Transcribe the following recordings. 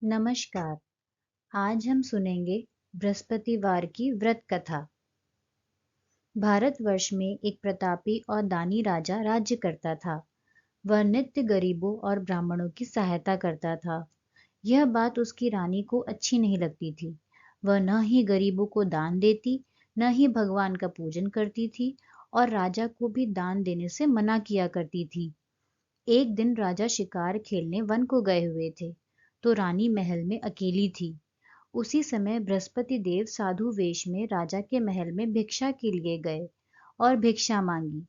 नमस्कार। आज हम सुनेंगे बृहस्पतिवार की व्रत कथा। भारतवर्ष में एक प्रतापी और दानी राजा राज्य करता था। वह नित्य गरीबों और ब्राह्मणों की सहायता करता था। यह बात उसकी रानी को अच्छी नहीं लगती थी। वह न ही गरीबों को दान देती, न ही भगवान का पूजन करती थी और राजा को भी दान देने से मना किया करती थी। एक दिन राजा शिकार खेलने वन को गए हुए थे, तो रानी महल में अकेली थी। उसी समय बृहस्पति देव साधु वेश में राजा के महल में भिक्षा के लिए गए और भिक्षा मांगी।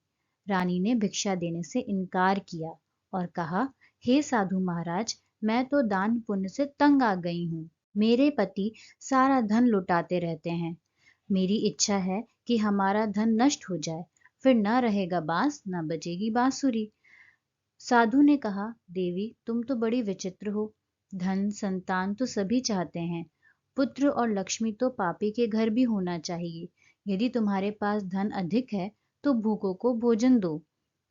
रानी ने भिक्षा देने से इनकार किया और कहा, हे साधु महाराज, मैं तो दान पुण्य से तंग आ गई हूँ। मेरे पति सारा धन लुटाते रहते हैं। मेरी इच्छा है कि हमारा धन नष्ट हो जाए, फिर न रहेगा बांस, न बजेगी बांसुरी। साधु ने कहा, देवी तुम तो बड़ी विचित्र हो। धन संतान तो सभी चाहते हैं, पुत्र और लक्ष्मी तो पापी के घर भी होना चाहिए। यदि तुम्हारे पास धन अधिक है तो भूखों को भोजन दो,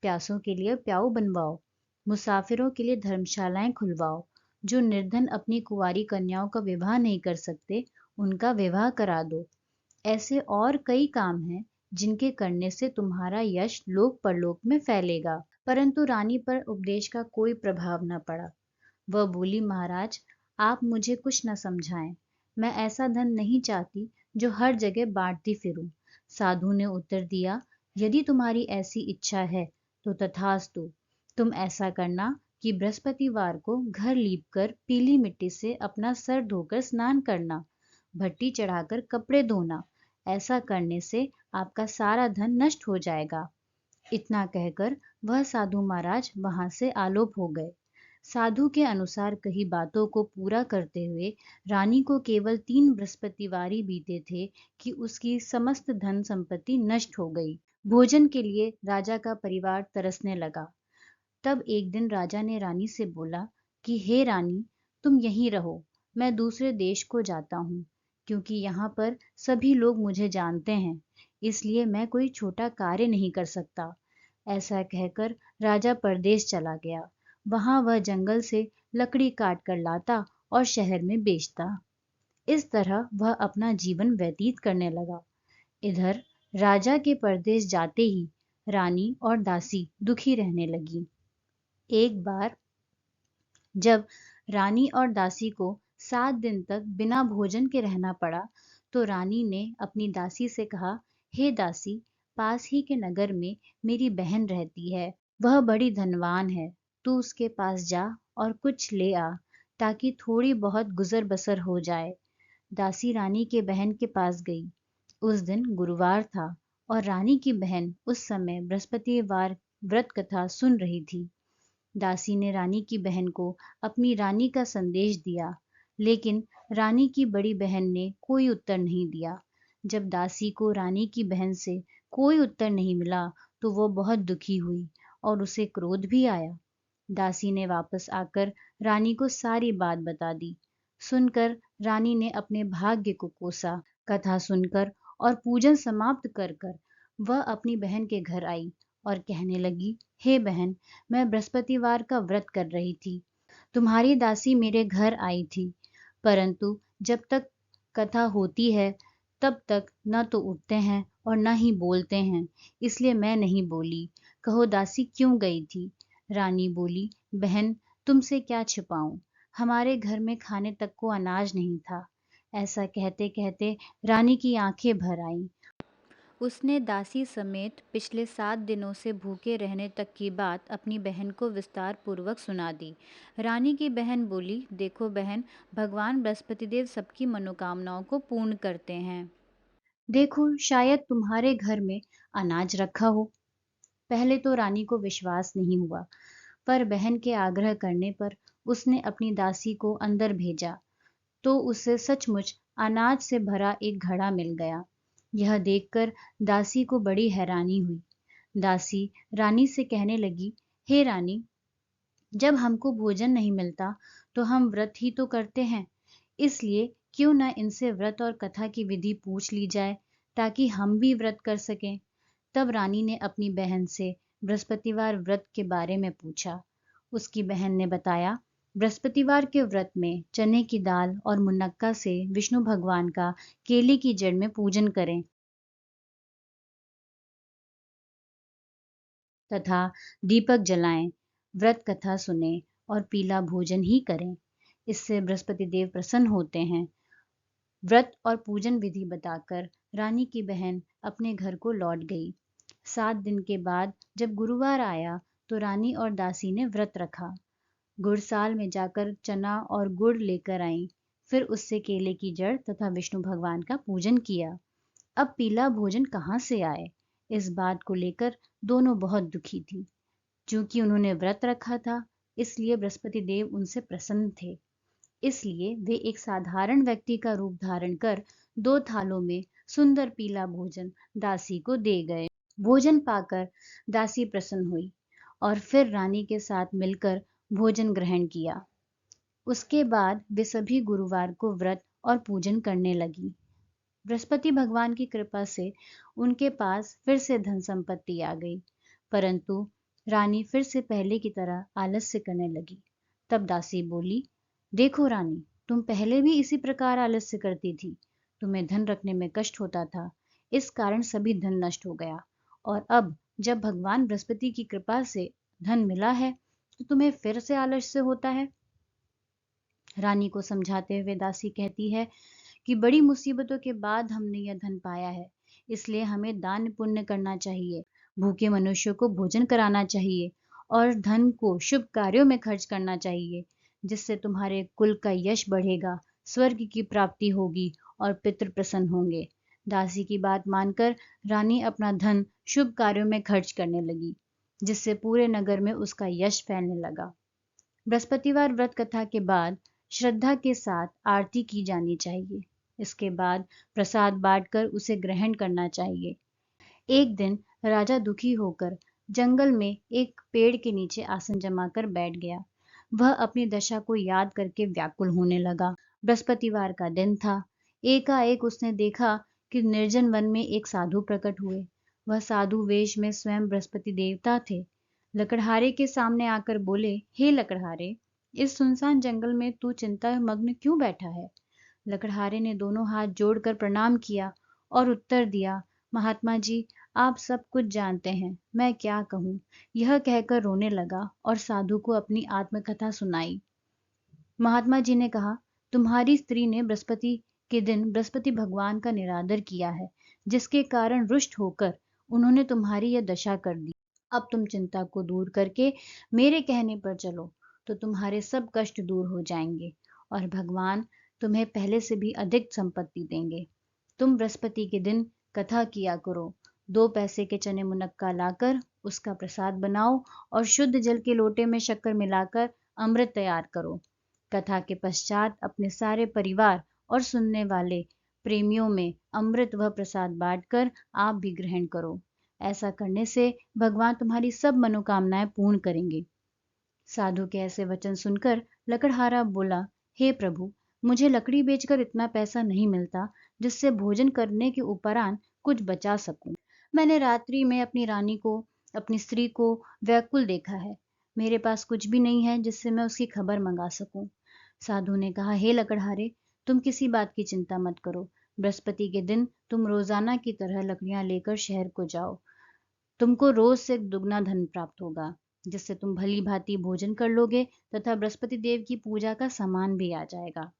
प्यासों के लिए प्याऊ बनवाओ, मुसाफिरों के लिए धर्मशालाएं खुलवाओ। जो निर्धन अपनी कुंवारी कन्याओं का विवाह नहीं कर सकते, उनका विवाह करा दो। ऐसे और कई काम हैं जिनके करने से तुम्हारा यश लोक परलोक में फैलेगा। परंतु रानी पर उपदेश का कोई प्रभाव न पड़ा। वह बोली, महाराज आप मुझे कुछ न समझाएं। मैं ऐसा धन नहीं चाहती जो हर जगह बांटती फिरूं। साधु ने उत्तर दिया, यदि तुम्हारी ऐसी इच्छा है तो तथास्तु। तुम ऐसा करना कि बृहस्पतिवार को घर लीपकर पीली मिट्टी से अपना सर धोकर स्नान करना, भट्टी चढ़ाकर कपड़े धोना। ऐसा करने से आपका सारा धन नष्ट हो जाएगा। इतना कहकर वह साधु महाराज वहां से आलोप हो गए। साधु के अनुसार कही बातों को पूरा करते हुए रानी को केवल 3 बृहस्पतिवारी बीते थे कि उसकी समस्त धन संपत्ति नष्ट हो गई। भोजन के लिए राजा का परिवार तरसने लगा। तब एक दिन राजा ने रानी से बोला कि हे रानी, तुम यहीं रहो, मैं दूसरे देश को जाता हूँ, क्योंकि यहाँ पर सभी लोग मुझे जानते हैं, इसलिए मैं कोई छोटा कार्य नहीं कर सकता। ऐसा कहकर राजा परदेश चला गया। वहां वह जंगल से लकड़ी काट कर लाता और शहर में बेचता। इस तरह वह अपना जीवन व्यतीत करने लगा। इधर राजा के परदेश जाते ही रानी और दासी दुखी रहने लगी। एक बार जब रानी और दासी को 7 दिन तक बिना भोजन के रहना पड़ा, तो रानी ने अपनी दासी से कहा, हे दासी, पास ही के नगर में मेरी बहन रहती है। वह बड़ी धनवान है। तू उसके पास जा और कुछ ले आ, ताकि थोड़ी बहुत गुजर बसर हो जाए। दासी रानी के बहन के पास गई। उस दिन गुरुवार था और रानी की बहन उस समय बृहस्पतिवार व्रत कथा सुन रही थी। दासी ने रानी की बहन को अपनी रानी का संदेश दिया, लेकिन रानी की बड़ी बहन ने कोई उत्तर नहीं दिया। जब दासी को रानी की बहन से कोई उत्तर नहीं मिला, तो वो बहुत दुखी हुई और उसे क्रोध भी आया। दासी ने वापस आकर रानी को सारी बात बता दी। सुनकर रानी ने अपने भाग्य को कोसा। कथा सुनकर और पूजन समाप्त कर कर वह अपनी बहन के घर आई और कहने लगी, हे बहन, मैं बृहस्पतिवार का व्रत कर रही थी। तुम्हारी दासी मेरे घर आई थी, परंतु जब तक कथा होती है तब तक न तो उठते हैं और न ही बोलते हैं, इसलिए मैं नहीं बोली। कहो दासी क्यों गई थी? रानी बोली, बहन तुमसे क्या छिपाऊं, हमारे घर में खाने तक को अनाज नहीं था। ऐसा कहते कहते रानी की आंखें भर आईं। उसने दासी समेत पिछले 7 दिनों से भूखे रहने तक की बात अपनी बहन को विस्तार पूर्वक सुना दी। रानी की बहन बोली, देखो बहन, भगवान बृहस्पति देव सबकी मनोकामनाओं को पूर्ण करते हैं। देखो शायद तुम्हारे घर में अनाज रखा हो। पहले तो रानी को विश्वास नहीं हुआ, पर बहन के आग्रह करने पर उसने अपनी दासी को अंदर भेजा, तो उसे सचमुच अनाज से भरा एक घड़ा मिल गया। यह देखकर दासी को बड़ी हैरानी हुई। दासी रानी से कहने लगी, हे रानी, जब हमको भोजन नहीं मिलता तो हम व्रत ही तो करते हैं, इसलिए क्यों न इनसे व्रत और कथा की विधि पूछ ली जाए, ताकि हम भी व्रत कर सकें। तब रानी ने अपनी बहन से बृहस्पतिवार व्रत के बारे में पूछा। उसकी बहन ने बताया बृहस्पतिवार के व्रत में चने की दाल और मुनक्का से विष्णु भगवान का केले की जड़ में पूजन करें तथा दीपक जलाएं, व्रत कथा सुने और पीला भोजन ही करें। इससे बृहस्पति देव प्रसन्न होते हैं। व्रत और पूजन विधि बताकर रानी की बहन अपने घर को लौट गई। 7 दिन के बाद जब गुरुवार आया तो रानी और दासी ने व्रत रखा। गुड़साल में जाकर चना और गुड़ लेकर आईं, फिर उससे केले की जड़ तथा विष्णु भगवान का पूजन किया। अब पीला भोजन कहाँ से आए? इस बात को लेकर दोनों बहुत दुखी थी। चूंकि उन्होंने व्रत रखा था, इसलिए बृहस्पति देव उनसे प्रसन्न थे। इसलिए वे एक साधारण व्यक्ति का रूप धारण कर 2 थालों में सुंदर पीला भोजन दासी को दे गए। भोजन पाकर दासी प्रसन्न हुई और फिर रानी के साथ मिलकर भोजन ग्रहण किया। उसके बाद वे सभी गुरुवार को व्रत और पूजन करने लगी। बृहस्पति भगवान की कृपा से उनके पास फिर से धन संपत्ति आ गई, परंतु रानी फिर से पहले की तरह आलस्य करने लगी। तब दासी बोली, देखो रानी, तुम पहले भी इसी प्रकार आलस्य करती थी। तुम्हें धन रखने में कष्ट होता था, इस कारण सभी धन नष्ट हो गया। और अब जब भगवान बृहस्पति की कृपा से धन मिला है, तो तुम्हें फिर से आलस्य होता है। रानी को समझाते हुए दासी कहती है कि बड़ी मुसीबतों के बाद हमने यह धन पाया है, इसलिए हमें दान पुण्य करना चाहिए, भूखे मनुष्यों को भोजन कराना चाहिए और धन को शुभ कार्यों में खर्च करना चाहिए, जिससे तुम्हारे कुल का यश बढ़ेगा, स्वर्ग की प्राप्ति होगी और पितृ प्रसन्न होंगे। दासी की बात मानकर रानी अपना धन शुभ कार्यों में खर्च करने लगी, जिससे पूरे नगर में उसका यश फैलने लगा। बृहस्पतिवार व्रत कथा के बाद श्रद्धा के साथ आरती की जानी चाहिए। इसके बाद प्रसाद बांटकर उसे ग्रहण करना चाहिए। एक दिन राजा दुखी होकर जंगल में एक पेड़ के नीचे आसन जमाकर बैठ गया। वह अपनी दशा को याद करके व्याकुल होने लगा। बृहस्पतिवार का दिन था। एकाएक उसने देखा कि निर्जन वन में एक साधु प्रकट हुए। वह साधु वेश में स्वयं बृहस्पति देवता थे। लकड़हारे के सामने आकर बोले, हे लकड़हारे, इस सुनसान जंगल में तू चिंता मग्न क्यों बैठा है? लकड़हारे ने दोनों हाथ जोड़कर प्रणाम किया और उत्तर दिया, महात्मा जी, आप सब कुछ जानते हैं, मैं क्या कहूँ। यह कहकर रोने लगा और साधु को अपनी आत्मकथा सुनाई। महात्मा जी ने कहा, तुम्हारी स्त्री ने बृहस्पति के दिन बृहस्पति भगवान का निरादर किया है, जिसके कारण रुष्ट होकर उन्होंने तुम्हारी यह दशा कर दी। अब तुम चिंता को दूर करके मेरे कहने पर चलो, तो तुम्हारे सब कष्ट दूर हो जाएंगे और भगवान तुम्हें पहले से भी अधिक संपत्ति देंगे। तुम बृहस्पति के दिन कथा किया करो। 2 पैसे के चने मुनक्का लाकर उसका प्रसाद बनाओ और शुद्ध जल के लोटे में शक्कर मिलाकर अमृत तैयार करो। कथा के पश्चात अपने सारे परिवार और सुनने वाले प्रेमियों में अमृत व प्रसाद बांटकर आप भी ग्रहण करो। ऐसा करने से भगवान तुम्हारी सब मनोकामनाएं पूर्ण करेंगे। साधु के ऐसे वचन सुनकर लकड़हारा बोला, हे प्रभु, मुझे लकड़ी बेचकर इतना पैसा नहीं मिलता जिससे भोजन करने के उपरांत कुछ बचा सकूं। मैंने रात्रि में अपनी रानी को, अपनी स्त्री को व्याकुल देखा है। मेरे पास कुछ भी नहीं है जिससे मैं उसकी खबर मंगा सकूं। साधु ने कहा, हे लकड़हारे, तुम किसी बात की चिंता मत करो। बृहस्पति के दिन तुम रोजाना की तरह लकड़ियां लेकर शहर को जाओ। तुमको रोज से दुगना धन प्राप्त होगा, जिससे तुम भली भांति भोजन कर लोगे तथा बृहस्पति देव की पूजा का सामान भी आ जाएगा।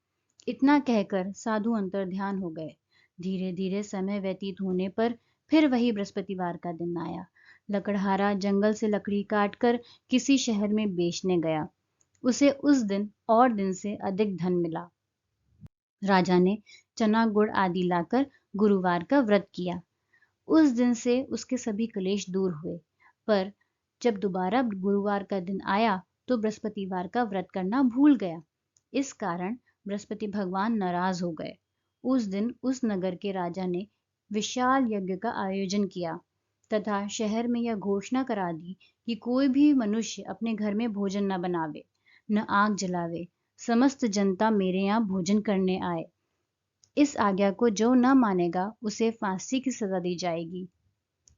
इतना कहकर साधु अंतर्ध्यान हो गए। धीरे धीरे समय व्यतीत होने पर फिर वही बृहस्पतिवार का दिन आया। लकड़हारा जंगल से लकड़ी काटकर किसी शहर में बेचने गया। उसे उस दिन और दिन से अधिक धन मिला। राजा ने चना गुड़ आदि लाकर गुरुवार का व्रत किया। उस दिन से उसके सभी क्लेश दूर हुए। पर जब दोबारा गुरुवार का दिन आया तो बृहस्पतिवार का व्रत करना भूल गया। इस कारण बृहस्पति भगवान नाराज हो गए। उस दिन उस नगर के राजा ने विशाल यज्ञ का आयोजन किया तथा शहर में यह घोषणा करा दी कि कोई भी मनुष्य अपने घर में भोजन न बनावे, न आग जलावे, समस्त जनता मेरे यहाँ भोजन करने आए। इस आज्ञा को जो न मानेगा उसे फांसी की सजा दी जाएगी।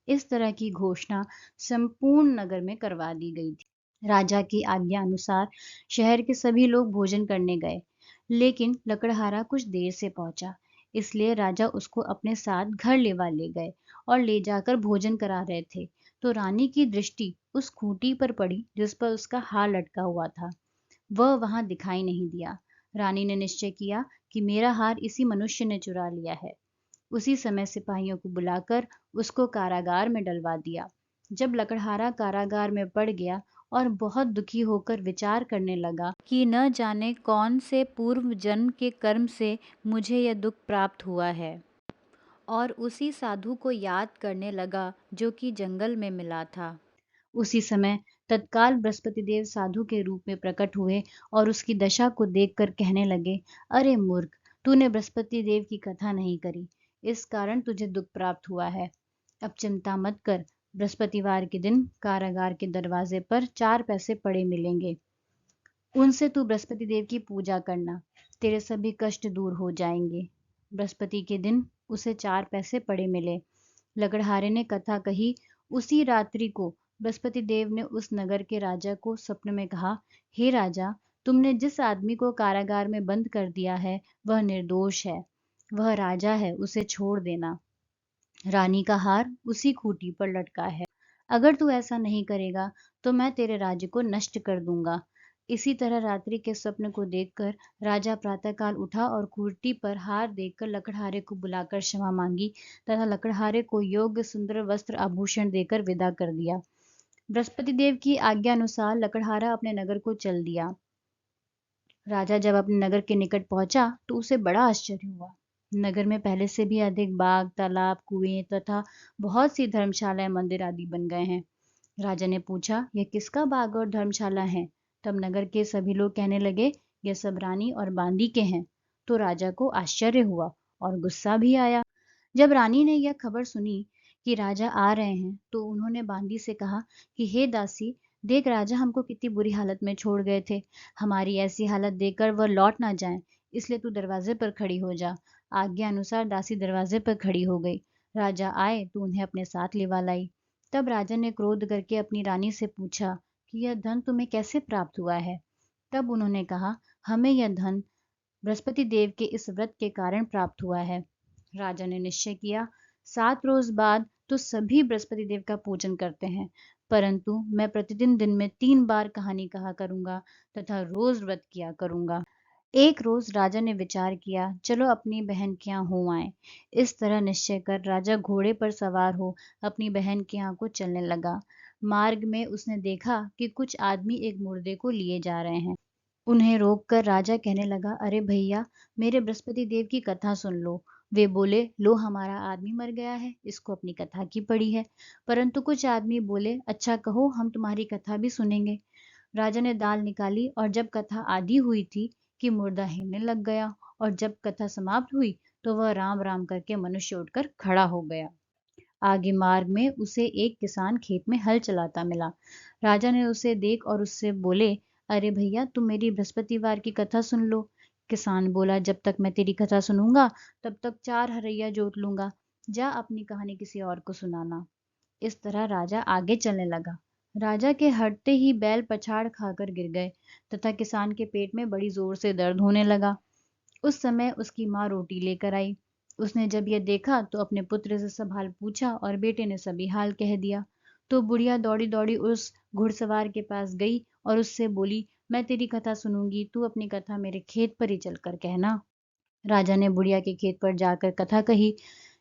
इस तरह की घोषणा संपूर्ण नगर में करवा दी गई थी। राजा की आज्ञा अनुसार शहर के सभी लोग भोजन करने गए, लेकिन लकड़हारा कुछ देर से पहुंचा। इसलिए राजा उसको अपने साथ घर ले गए और ले जाकर भोजन करा रहे थे, तो रानी की दृष्टि उस खूंटी पर पड़ी जिस पर उसका हार लटका हुआ था। वह वहां दिखाई नहीं दिया। रानी ने निश्चय किया कि मेरा हार इसी मनुष्य ने चुरा लिया है। उसी समय सिपाहियों को बुलाकर उसको कारागार में डलवा दिया। जब लकड़हारा कारागार में पड़ गया और बहुत दुखी होकर विचार करने लगा कि न जाने कौन से पूर्व जन्म के कर्म से मुझे यह दुख प्राप्त हुआ है, और उसी साधु को याद करने लगा जो कि जंगल में मिला था। उसी समय तत्काल बृहस्पति देव साधु के रूप में प्रकट हुए और उसकी दशा को देखकर कहने लगे, अरे मूर्ख, तूने बृहस्पति देव की कथा नहीं करी, इस कारण तुझे दुख प्राप्त हुआ है। अब चिंता मत कर, बृहस्पतिवार के दिन कारागार के दरवाजे पर 4 पैसे पड़े मिलेंगे। उनसे तू बृहस्पति देव की पूजा करना, तेरे सभी कष्ट दूर हो जाएंगे। बृहस्पति के दिन उसे 4 पैसे पड़े मिले। लकड़हारे ने कथा कही। उसी रात्रि को बृहस्पति देव ने उस नगर के राजा को स्वप्न में कहा, हे राजा, तुमने जिस आदमी को कारागार में बंद कर दिया है वह निर्दोष है, वह राजा है, उसे छोड़ देना। रानी का हार उसी खूंटी पर लटका है। अगर तू ऐसा नहीं करेगा तो मैं तेरे राज्य को नष्ट कर दूंगा। इसी तरह रात्रि के स्वप्न को देखकर राजा प्रातःकाल उठा और खूंटी पर हार देखकर लकड़हारे को बुलाकर क्षमा मांगी तथा लकड़हारे को योग्य सुंदर वस्त्र आभूषण देकर विदा कर दिया। बृहस्पति देव की आज्ञा अनुसार लकड़हारा अपने नगर को चल दिया। राजा जब अपने नगर के निकट पहुंचा तो उसे बड़ा आश्चर्य हुआ। नगर में पहले से भी अधिक बाग, तालाब, कुएं तथा बहुत सी धर्मशालाएं, मंदिर आदि बन गए हैं। राजा ने पूछा, यह किसका बाग और धर्मशाला है? तब नगर के सभी लोग कहने लगे, यह सब रानी और बांदी के हैं। तो राजा को आश्चर्य हुआ और गुस्सा भी आया। जब रानी ने यह खबर सुनी कि राजा आ रहे हैं तो उन्होंने बांदी से कहा कि हे दासी, देख राजा हमको कितनी बुरी हालत में छोड़ गए थे। हमारी ऐसी हालत देखकर वह लौट ना जाएं, इसलिए तू दरवाजे पर खड़ी हो जा। आज्ञा अनुसार दासी दरवाजे पर खड़ी हो गई। राजा आए तो उन्हें अपने साथ लिवा लाई। तब राजा ने क्रोध करके अपनी रानी से पूछा कि यह धन तुम्हें कैसे प्राप्त हुआ है? तब उन्होंने कहा, हमें यह धन बृहस्पति देव के इस व्रत के कारण प्राप्त हुआ है। राजा ने निश्चय किया, 7 रोज बाद तो सभी बृहस्पति देव का पूजन करते हैं, परंतु मैं प्रतिदिन दिन में 3 बार कहानी कहा करूंगा तथा रोज व्रत किया करूंगा। एक रोज राजा ने विचार किया, चलो अपनी बहन के यहाँ हो आए। इस तरह निश्चय कर राजा घोड़े पर सवार हो अपनी बहन के यहाँ को चलने लगा। मार्ग में उसने देखा कि कुछ आदमी एक मुर्दे को लिए जा रहे हैं। उन्हें रोककर राजा कहने लगा, अरे भैया, मेरे बृहस्पति देव की कथा सुन लो। वे बोले, लो हमारा आदमी मर गया है, इसको अपनी कथा की पड़ी है। परंतु कुछ आदमी बोले, अच्छा कहो, हम तुम्हारी कथा भी सुनेंगे। राजा ने दाल निकाली और जब कथा आधी हुई थी कि मुर्दा हिलने लग गया, और जब कथा समाप्त हुई तो वह राम राम करके मनुष्य उठकर खड़ा हो गया। आगे मार्ग में उसे एक किसान खेत में हल चलाता मिला। राजा ने उसे देख और उससे बोले, अरे भैया, तुम मेरी बृहस्पतिवार की कथा सुन लो। किसान बोला, जब तक मैं तेरी कथा सुनूंगा तब तक 4 हरैया जोत लूंगा। जा अपनी कहानी किसी और को सुनाना। इस तरह राजा आगे चलने लगा। राजा के हटते ही बैल पछाड़ खाकर गिर गए तथा किसान के पेट में बड़ी जोर से दर्द होने लगा। उस समय उसकी माँ रोटी लेकर आई। उसने जब यह देखा तो अपने पुत्र से सब हाल पूछा और बेटे ने सभी हाल कह दिया। तो बुढ़िया दौड़ी दौड़ी उस घुड़सवार के पास गई और उससे बोली, मैं तेरी कथा सुनूंगी, तू अपनी कथा मेरे खेत पर ही चलकर कहना। राजा ने बुढ़िया के खेत पर जाकर कथा कही,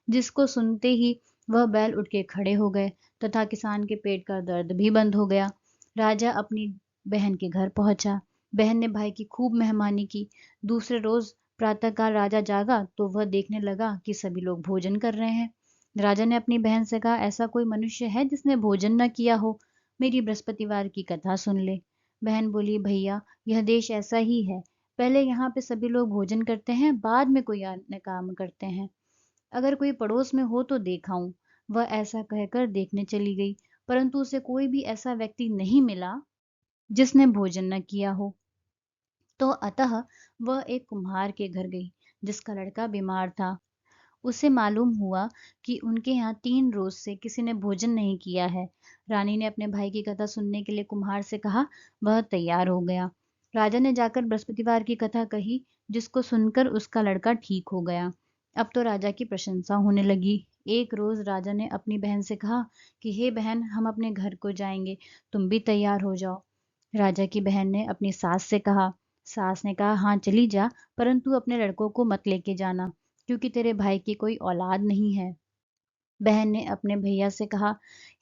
जिसको सुनते ही वह बैल उठ के खड़े हो गए तथा किसान के पेट का दर्द भी बंद हो गया। राजा अपनी बहन के घर पहुंचा। बहन ने भाई की खूब मेहमानी की। दूसरे रोज प्रातःकाल राजा जागा तो वह देखने लगा कि सभी लोग भोजन कर रहे हैं। राजा ने अपनी बहन से कहा, ऐसा कोई मनुष्य है जिसने भोजन न किया हो? मेरी बृहस्पतिवार की कथा सुन ले। बहन बोली, भैया, यह देश ऐसा ही है, पहले यहाँ पे सभी लोग भोजन करते हैं, बाद में कोई अन्य काम करते हैं। अगर कोई पड़ोस में हो तो देखाऊं। वह ऐसा कहकर देखने चली गई, परंतु उसे कोई भी ऐसा व्यक्ति नहीं मिला जिसने भोजन न किया हो। तो अतः वह एक कुम्हार के घर गई जिसका लड़का बीमार था। उसे मालूम हुआ कि उनके यहाँ 3 रोज से किसी ने भोजन नहीं किया है। रानी ने अपने भाई की कथा सुनने के लिए कुम्हार से कहा। वह तैयार हो गया। राजा ने जाकर बृहस्पतिवार की कथा कही, जिसको सुनकर उसका लड़का ठीक हो गया। अब तो राजा की प्रशंसा होने लगी। एक रोज राजा ने अपनी बहन से कहा कि हे बहन, हम अपने घर को जाएंगे, तुम भी तैयार हो जाओ। राजा की बहन ने अपनी सास से कहा। सास ने कहा, हाँ चली जा, परंतु अपने लड़कों को मत लेके जाना, क्योंकि तेरे भाई की कोई औलाद नहीं है। बहन ने अपने भैया से कहा,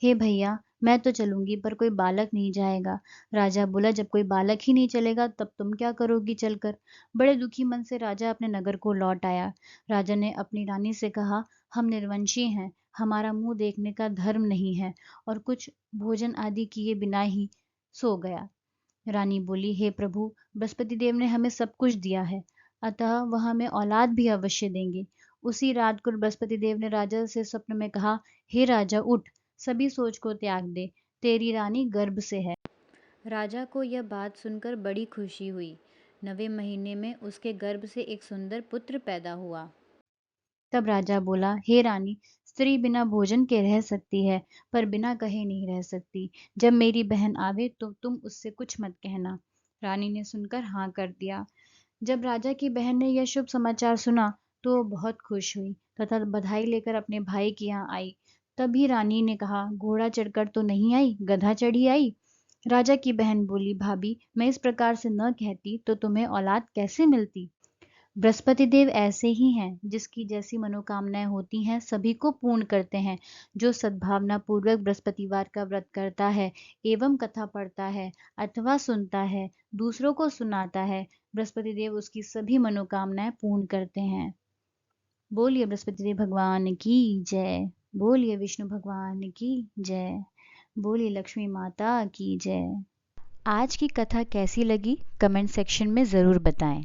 हे भैया, मैं तो चलूंगी, पर कोई बालक नहीं जाएगा। राजा बोला, जब कोई बालक ही नहीं चलेगा तब तुम क्या करोगी चलकर। बड़े दुखी मन से राजा अपने नगर को लौट आया। राजा ने अपनी रानी से कहा, हम निर्वंशी हैं, हमारा मुंह देखने का धर्म नहीं है, और कुछ भोजन आदि किए बिना ही सो गया। रानी बोली, हे प्रभु, बृहस्पति देव ने हमें सब कुछ दिया है, अतः वह हमें औलाद भी अवश्य देंगे। उसी रात को बृहस्पति देव ने राजा से स्वप्न में कहा, हे राजा, उठ, सभी सोच को त्याग दे, तेरी रानी गर्भ से है। राजा को यह बात सुनकर बड़ी खुशी हुई। 9वें महीने में उसके गर्भ से एक सुंदर पुत्र पैदा हुआ। तब राजा बोला, हे रानी, स्त्री बिना भोजन के रह सकती है, पर बिना कहे नहीं रह सकती। जब मेरी बहन आवे तो तुम उससे कुछ मत कहना। रानी ने सुनकर हाँ कर दिया। जब राजा की बहन ने यह शुभ समाचार सुना तो वो बहुत खुश हुई तथा बधाई लेकर अपने भाई के यहाँ आई। तभी रानी ने कहा, घोड़ा चढ़कर तो नहीं आई, गधा चढ़ी आई। राजा की बहन बोली, भाभी, मैं इस प्रकार से न कहती तो तुम्हें औलाद कैसे मिलती। बृहस्पति देव ऐसे ही हैं, जिसकी जैसी मनोकामनाएं होती हैं सभी को पूर्ण करते हैं। जो सद्भावना पूर्वक बृहस्पतिवार का व्रत करता है एवं कथा पढ़ता है अथवा सुनता है, दूसरों को सुनाता है, बृहस्पति देव उसकी सभी मनोकामनाएं पूर्ण करते हैं। बोलिए बृहस्पति देव भगवान की जय। बोलिए विष्णु भगवान की जय। बोलिए लक्ष्मी माता की जय। आज की कथा कैसी लगी कमेंट सेक्शन में ज़रूर बताएं।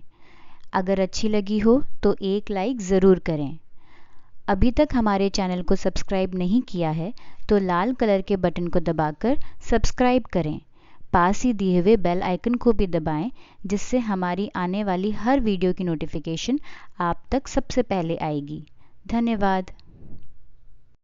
अगर अच्छी लगी हो तो एक लाइक ज़रूर करें। अभी तक हमारे चैनल को सब्सक्राइब नहीं किया है तो लाल कलर के बटन को दबाकर सब्सक्राइब करें। पास ही दिए हुए बेल आइकन को भी दबाएं, जिससे हमारी आने वाली हर वीडियो की नोटिफिकेशन आप तक सबसे पहले आएगी। धन्यवाद।